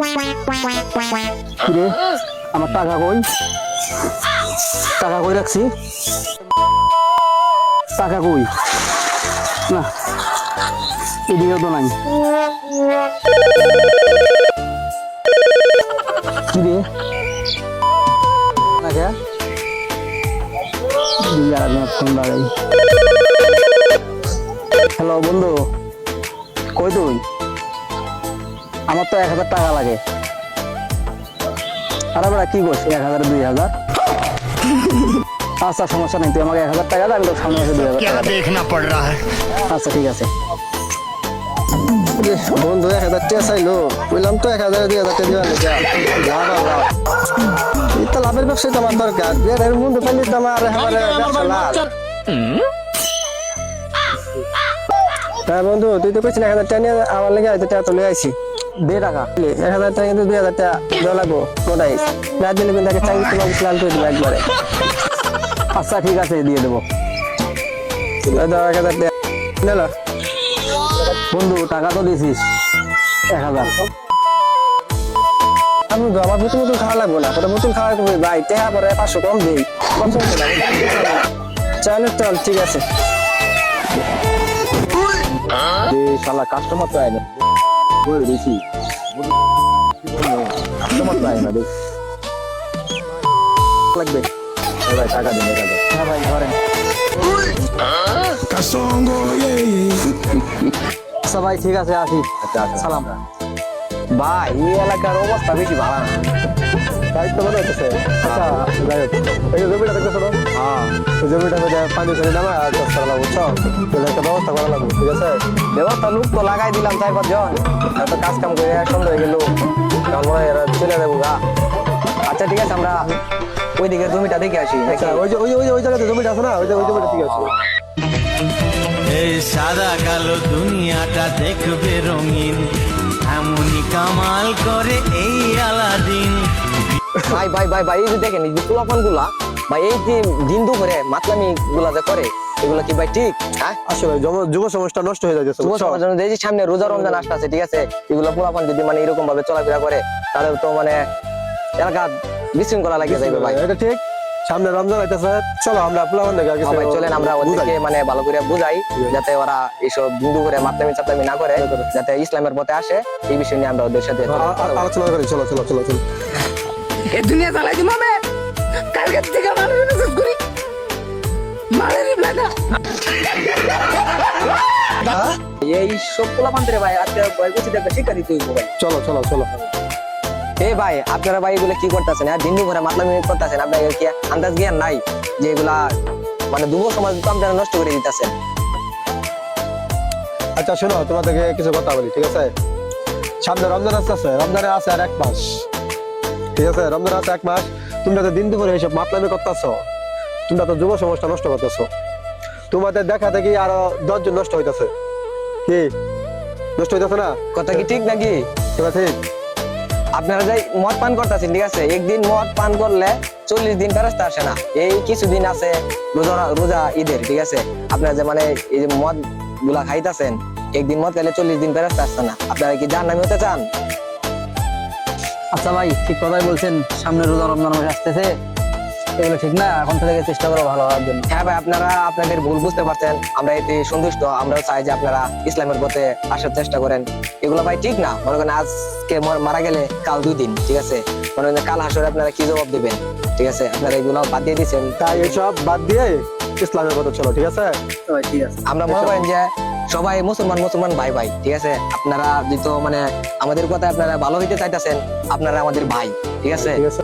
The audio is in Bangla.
কিরে আমার টাকা কই? টাকা কই রাখছি? টাকা কই? না এদিকেও তো নাই। কিরে হ্যালো বন্ধু, কই তুই? আমার তো 1000 টাকা লাগে। আরে বড়া কি করছিস? 1000 2000? আচ্ছা সমস্যা নেই, তুই আমাকে 1000 টাকা দে, আমি তোর সামনে এসে 2000 টাকা देखना पड़ रहा है। আচ্ছা ঠিক আছে। বন্ধু 1000 টাকা চাইলো, বললাম তো 1000 2000 টাকা দিবা লাভ এই তো লাভের ব্যবসায় তো আমার দরকার। এর বন্ধু পাইলে তো আমার ব্যবসা লাভ। হ্যাঁ বন্ধু, তুই তো কইছিস 1000 টাকা নিয়ে আমার লেগে হয়তো টাকা তুলে আইছি। দে টাকা। 1000 টাকা কিন্তু 2000 টাকা দেওয়া লাগবো মোটাই। না দিলে কিন্তু আগে চাকরি তোমাকে লাল করে দেবো একবারে। আচ্ছা ঠিক আছে দিয়ে দেবো। 1000 টাকা নিল বন্ধু টাকা তো দিছিস 1000। আমি আমার নতুন নতুন খাওয়া লাগবো না, ওটা নতুন খাওয়া করবে ভাই। টাকা পরে 500 কম দেই। চল চল ঠিক আছে। শালা কাস্টমার তো আয় না, বলে দিছি কাস্টমার তো আয় না। দেখ লাগবে ভাই, টাকা দিন। হ্যাঁ ভাই ধরেন। আচ্ছা ভাই ঠিক আছে আসি। সালাম ভাই। এই এলাকার অবস্থা বেশি ভালো না, দায়িত্ব মনে হচ্ছে। আচ্ছা যাই হোক, এই যে জমিটা দেখতেছো না? হ্যাঁ ওই জমিটা মধ্যে পানি ছেড়ে নামা আর চাষ করা লাগবে, বুঝছো? তাহলে একটা ব্যবস্থা করা লাগবে, ঠিক আছে? ব্যবস্থা লোক তো লাগাই দিলাম 4-5 জন, এত কাজ কাম করে সন্ধ্যা হয়ে গেল, এরা চলে যাবো গা। আচ্ছা ঠিক আছে, আমরা ওইদিকে জমিটা দেখে আসি। আচ্ছা ওই জায়গাতে জমিটা আছে না, ওই জমিটা ঠিক আছে। এই সাদা কালো দুনিয়াটা দেখবে রঙিন, এমনই কামাল করে এই আলাদিন। ভাই ভাই ভাই ভাই, এই যে দেখেন এই যে পোলাপান গুলা ভাই, এই যে দিন দুপুরে মাতলামি গুলা যে করে, এগুলা কি ভাই ঠিক? হ্যাঁ আসলে যুব সমাজটা নষ্ট হয়ে যাচ্ছে, যুব বুঝছো? সমাজ এই যে সামনে রোজা রমজান আসতেছে, ঠিক আছে? এগুলা পোলাপান যদি মানে এরকম ভাবে চলাফেরা করে, তাহলে তো মানে এলাকা বিশৃঙ্খলা লাগে যাবে ভাই। এটা ঠিক। সামনে রমজান আইতেছে, চলো আমরা পোলাপান দেখে হ্যাঁ ভাই চলেন আমরা ওদেরকে মানে ভালো করে বুঝাই, যাতে ওরা এইসব দিন দুপুরে মাতলামি চাতলামি না করে, যাতে ইসলামের পথে আসে। এই বিষয় নিয়ে আমরা ওদের সাথে আলোচনা করি। চলো চলো চলো চলো। এই দুনিয়া চালাই দিম আমি। কালকে থেকে মানুষ মেসেজ করি মারের রিপ্লাই দাও। এই সব পোলাপানদের ভাই আজকে ভয় করছি, দেখবে শিক্ষারি তুই ভাই। চলো চলো চলো। এই ভাই আপনারা ভাই এগুলো কি করতেছেন? আর দিন দুপুরে মাতলামি করতেছেন, আপনাদের কি আন্দাজ জ্ঞান নাই যে এগুলা মানে যুব সমাজ তো আপনারা নষ্ট করে দিতেছেন? আচ্ছা শোনো, তোমাদেরকে কিছু কথা বলি, ঠিক আছে? সামনে রমজান আসতেছে, রমজানে আছে আর 1 মাস, ঠিক আছে? রমজান আছে 1 মাস। তোমরা তো দিন দুপুরে এইসব মাতলামি করতেছো, তোমরা তো যুব সমাজটা নষ্ট করতেছো। তোমাদের দেখা দেখি আরো 10 জন নষ্ট হইতেছে। কি নষ্ট হইতেছে না? কথা কি ঠিক নাকি? তোমরা ঠিক? আপনারা যাই মদ পান করতেছেন, ঠিক আছে? একদিন মদ পান করলে 40 দিন ফেরস্তা আসে না। এই কিছুদিন আছে রোজা ঈদের, ঠিক আছে? আপনারা যে মানে এই যে মদ গুলা খাইতেছেন, একদিন মদ খাইলে 40 দিন ফেরস্তা আসছে না। আপনারা কি জাহান্নামী হতে চান? আচ্ছা ভাই ঠিক কথাই বলছেন, সামনে রোজা রমজান মাস আসতেছে, এগুলো ঠিক না। এখন থেকে চেষ্টা করো ভালো হওয়ার জন্য। হ্যাঁ ভাই আপনারা আপনাদের ভুল বুঝতে পারছেন, আমরা এতে সন্তুষ্ট। আমরাও চাই যে আপনারা ইসলামের পথে আসার চেষ্টা করেন। এগুলো ভাই ঠিক না। মনে করেন আজকে মারা গেলে কাল 2 দিন, ঠিক আছে? মনে করেন কাল হাসরে আপনারা কি জবাব দিবেন, ঠিক আছে? আপনারা এগুলো বাদ দিয়ে দিচ্ছেন, তাই এইসব বাদ দিয়ে ইসলামের কথা চলো, ঠিক আছে? ঠিক আছে? আমরা মনে করেন যে সবাই মুসলমান ভাই ভাই, ঠিক আছে? আপনারা যেহেতু মানে আমাদের কথা আপনারা ভালো হইতে চাইতেছেন, আপনারা আমাদের ভাই, ঠিক আছে? ঠিক আছে।